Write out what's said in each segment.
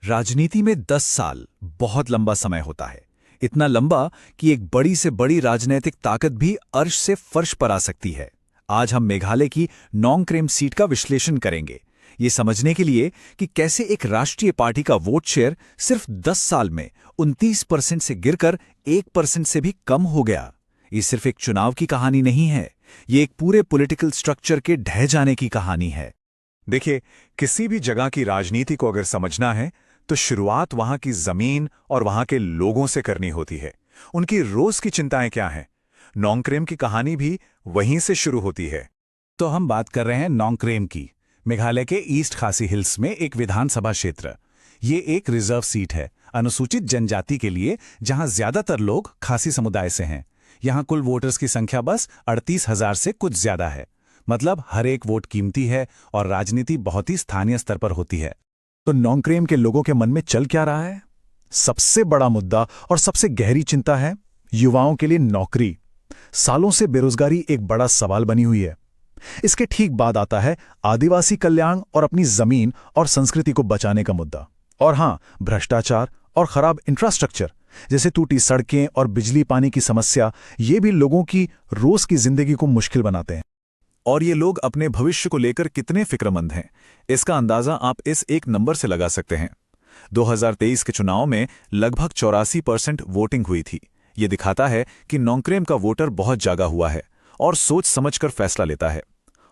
राजनीति में 10 साल बहुत लंबा समय होता है। इतना लंबा कि एक बड़ी से बड़ी राजनीतिक ताकत भी अर्श से फर्श पर आ सकती है। आज हम मेघालय की नोंगक्रेम सीट का विश्लेषण करेंगे, ये समझने के लिए कि कैसे एक राष्ट्रीय पार्टी का वोट शेयर सिर्फ 10 साल में 29% से गिरकर 1% से भी कम हो गया। ये सिर्फ एक चुनाव की कहानी नहीं है, ये एक पूरे पॉलिटिकल स्ट्रक्चर के ढह जाने की कहानी है। देखिए, किसी भी जगह की राजनीति को अगर समझना है तो शुरुआत वहां की जमीन और वहां के लोगों से करनी होती है। उनकी रोज की चिंताएं क्या हैं? नोंगक्रेम की कहानी भी वहीं से शुरू होती है। तो हम बात कर रहे हैं नोंगक्रेम की, मेघालय के ईस्ट खासी हिल्स में एक विधानसभा क्षेत्र। ये एक रिजर्व सीट है अनुसूचित जनजाति के लिए, जहां ज्यादातर लोग खासी समुदाय से हैं। यहां कुल वोटर्स की संख्या बस 38,000 से कुछ ज्यादा है। मतलब हर एक वोट कीमती है और राजनीति बहुत ही स्थानीय स्तर पर होती है। तो नोंगक्रेम के लोगों के मन में चल क्या रहा है? सबसे बड़ा मुद्दा और सबसे गहरी चिंता है युवाओं के लिए नौकरी। सालों से बेरोजगारी एक बड़ा सवाल बनी हुई है। इसके ठीक बाद आता है आदिवासी कल्याण और अपनी जमीन और संस्कृति को बचाने का मुद्दा। और हां, भ्रष्टाचार और खराब इंफ्रास्ट्रक्चर जैसे टूटी सड़कें और बिजली पानी की समस्या, ये भी लोगों की रोज की जिंदगी को मुश्किल बनाते हैं। और ये लोग अपने भविष्य को लेकर कितने फिक्रमंद हैं, इसका अंदाजा आप इस एक नंबर से लगा सकते हैं। 2023 के चुनाव में लगभग 84% वोटिंग हुई थी। ये दिखाता है कि नोंगक्रेम का वोटर बहुत जागा हुआ है और सोच समझकर फैसला लेता है,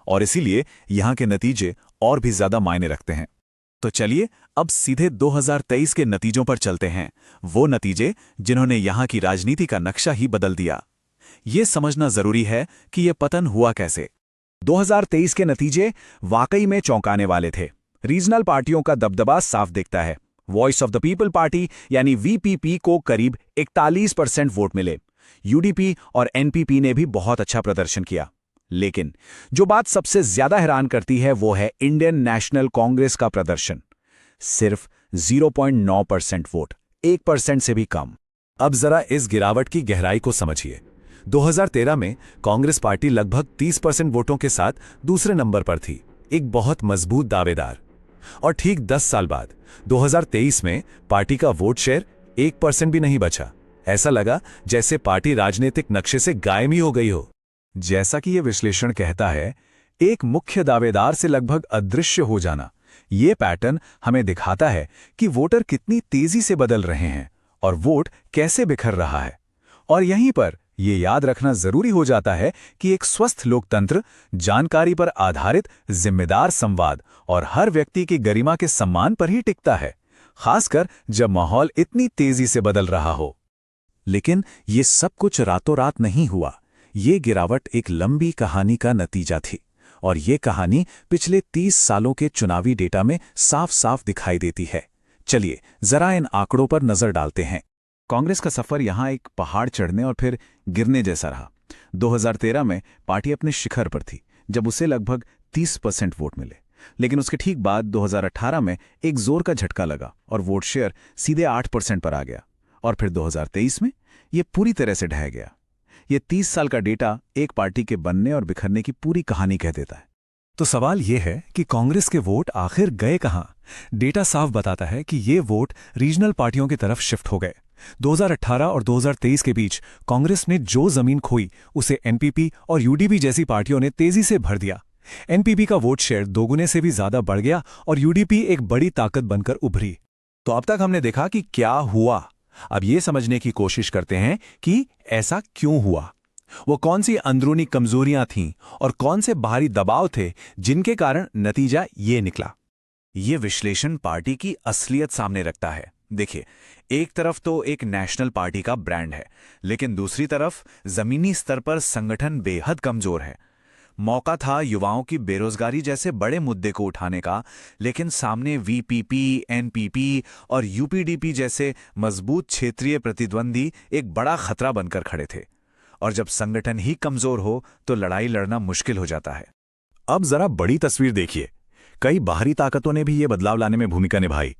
और इसीलिए यहां के नतीजे और भी ज्यादा मायने रखते हैं। तो चलिए अब सीधे 2023 के नतीजों पर चलते हैं, वो नतीजे जिन्होंने यहां की राजनीति का नक्शा ही बदल दिया। ये समझना जरूरी है कि यह पतन हुआ कैसे। 2023 के नतीजे वाकई में चौंकाने वाले थे। रीजनल पार्टियों का दबदबा साफ दिखता है। Voice of the people party यानी वीपीपी को करीब 41% वोट मिले। यूडीपी और एनपीपी ने भी बहुत अच्छा प्रदर्शन किया। लेकिन जो बात सबसे ज्यादा हैरान करती है वो है इंडियन नेशनल कांग्रेस का प्रदर्शन। सिर्फ 0.9% वोट, 1% से भी कम। अब जरा इस गिरावट की गहराई को समझिए। 2013 में कांग्रेस पार्टी लगभग 30% वोटों के साथ दूसरे नंबर पर थी, एक बहुत मजबूत दावेदार। और ठीक 10 साल बाद 2023 में पार्टी का वोट शेयर 1% भी नहीं बचा। ऐसा लगा जैसे पार्टी राजनीतिक नक्शे से गायब ही हो गई हो। जैसा कि यह विश्लेषण कहता है, एक मुख्य दावेदार से लगभग अदृश्य हो जाना। यह पैटर्न हमें दिखाता है कि वोटर कितनी तेजी से बदल रहे हैं और वोट कैसे बिखर रहा है। और यहीं पर ये याद रखना जरूरी हो जाता है कि एक स्वस्थ लोकतंत्र जानकारी पर आधारित जिम्मेदार संवाद और हर व्यक्ति की गरिमा के सम्मान पर ही टिकता है, खासकर जब माहौल इतनी तेजी से बदल रहा हो। लेकिन ये सब कुछ रातों रात नहीं हुआ। ये गिरावट एक लंबी कहानी का नतीजा थी, और ये कहानी पिछले 30 सालों के चुनावी डेटा में साफ साफ दिखाई देती है। चलिए जरा इन आंकड़ों पर नजर डालते हैं। कांग्रेस का सफर यहां एक पहाड़ चढ़ने और फिर गिरने जैसा रहा। 2013 में पार्टी अपने शिखर पर थी, जब उसे लगभग 30% वोट मिले। लेकिन उसके ठीक बाद 2018 में एक जोर का झटका लगा और वोट शेयर सीधे 8% पर आ गया। और फिर 2023 में यह पूरी तरह से ढह गया। ये 30 साल का डेटा एक पार्टी के बनने और बिखरने की पूरी कहानी कह देता है। तो सवाल यह है कि कांग्रेस के वोट आखिर गए कहां? डेटा साफ बताता है कि ये वोट रीजनल पार्टियों की तरफ शिफ्ट हो गए। 2018 और 2023 के बीच कांग्रेस ने जो जमीन खोई उसे एनपीपी और यूडीपी जैसी पार्टियों ने तेजी से भर दिया। एनपीपी का वोट शेयर दोगुने से भी ज्यादा बढ़ गया और यूडीपी एक बड़ी ताकत बनकर उभरी। तो अब तक हमने देखा कि क्या हुआ। अब ये समझने की कोशिश करते हैं कि ऐसा क्यों हुआ। वो कौन सी अंदरूनी कमजोरियां थीं और कौन से बाहरी दबाव थे जिनके कारण नतीजा ये निकला। ये विश्लेषण पार्टी की असलियत सामने रखता है। देखिए, एक तरफ तो एक नेशनल पार्टी का ब्रांड है, लेकिन दूसरी तरफ जमीनी स्तर पर संगठन बेहद कमजोर है। मौका था युवाओं की बेरोजगारी जैसे बड़े मुद्दे को उठाने का, लेकिन सामने वीपीपी, एनपीपी और यूपीडीपी जैसे मजबूत क्षेत्रीय प्रतिद्वंदी एक बड़ा खतरा बनकर खड़े थे। और जब संगठन ही कमजोर हो तो लड़ाई लड़ना मुश्किल हो जाता है। अब जरा बड़ी तस्वीर देखिए। कई बाहरी ताकतों ने भी ये बदलाव लाने में भूमिका निभाई।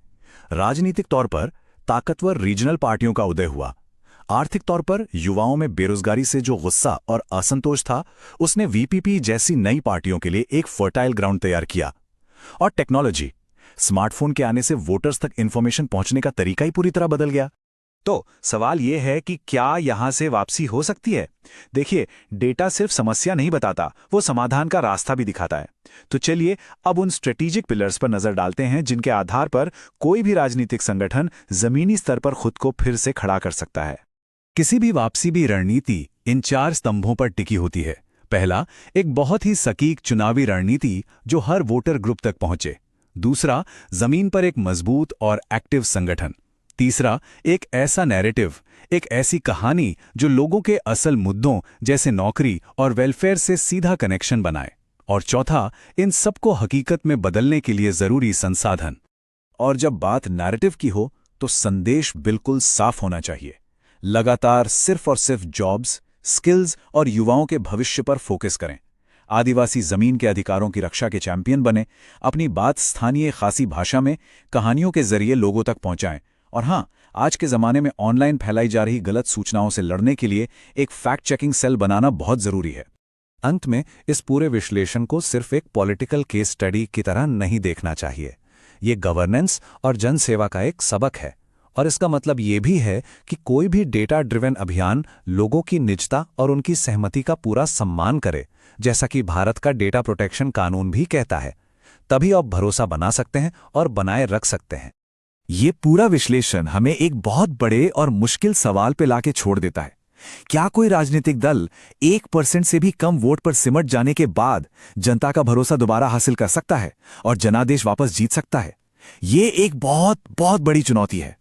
राजनीतिक तौर पर ताकतवर रीजनल पार्टियों का उदय हुआ। आर्थिक तौर पर युवाओं में बेरोजगारी से जो गुस्सा और असंतोष था, उसने वीपीपी जैसी नई पार्टियों के लिए एक फर्टाइल ग्राउंड तैयार किया। और टेक्नोलॉजी, स्मार्टफोन के आने से वोटर्स तक इंफॉर्मेशन पहुंचने का तरीका ही पूरी तरह बदल गया। तो सवाल यह है कि क्या यहां से वापसी हो सकती है? देखिए, डेटा सिर्फ समस्या नहीं बताता, वो समाधान का रास्ता भी दिखाता है। तो चलिए अब उन स्ट्रेटेजिक पिलर्स पर नजर डालते हैं जिनके आधार पर कोई भी राजनीतिक संगठन जमीनी स्तर पर खुद को फिर से खड़ा कर सकता है। किसी भी वापसी भी रणनीति इन 4 स्तंभों पर टिकी होती है। पहला, एक बहुत ही सटीक चुनावी रणनीति जो हर वोटर ग्रुप तक पहुंचे। दूसरा, जमीन पर एक मजबूत और एक्टिव संगठन। तीसरा, एक ऐसा नैरेटिव, एक ऐसी कहानी जो लोगों के असल मुद्दों जैसे नौकरी और वेलफेयर से सीधा कनेक्शन बनाए। और चौथा, इन सबको हकीकत में बदलने के लिए जरूरी संसाधन। और जब बात नैरेटिव की हो तो संदेश बिल्कुल साफ होना चाहिए। लगातार सिर्फ और सिर्फ जॉब्स, स्किल्स और युवाओं के भविष्य पर फोकस करें। आदिवासी जमीन के अधिकारों की रक्षा के चैंपियन बने, अपनी बात स्थानीय खासी भाषा में कहानियों के जरिए लोगों तक पहुंचाएं। और हां, आज के जमाने में ऑनलाइन फैलाई जा रही गलत सूचनाओं से लड़ने के लिए एक फैक्ट चेकिंग सेल बनाना बहुत जरूरी है। अंत में इस पूरे विश्लेषण को सिर्फ एक पॉलिटिकल केस स्टडी की तरह नहीं देखना चाहिए। ये गवर्नेंस और जनसेवा का एक सबक है। और इसका मतलब ये भी है कि कोई भी डेटा ड्रिवन अभियान लोगों की निजता और उनकी सहमति का पूरा सम्मान करे, जैसा कि भारत का डेटा प्रोटेक्शन कानून भी कहता है। तभी आप भरोसा बना सकते हैं और बनाए रख सकते हैं। ये पूरा विश्लेषण हमें एक बहुत बड़े और मुश्किल सवाल पे लाके छोड़ देता है। क्या कोई राजनीतिक दल 1% से भी कम वोट पर सिमट जाने के बाद जनता का भरोसा दोबारा हासिल कर सकता है और जनादेश वापस जीत सकता है? ये एक बहुत बहुत बड़ी चुनौती है।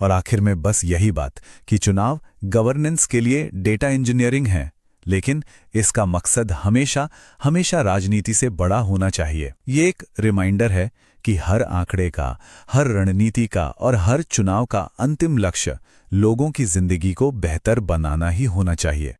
और आखिर में बस यही बात कि चुनाव गवर्नेंस के लिए डेटा इंजीनियरिंग है, लेकिन इसका मकसद हमेशा हमेशा राजनीति से बड़ा होना चाहिए। ये एक रिमाइंडर है कि हर आंकड़े का, हर रणनीति का और हर चुनाव का अंतिम लक्ष्य लोगों की जिंदगी को बेहतर बनाना ही होना चाहिए।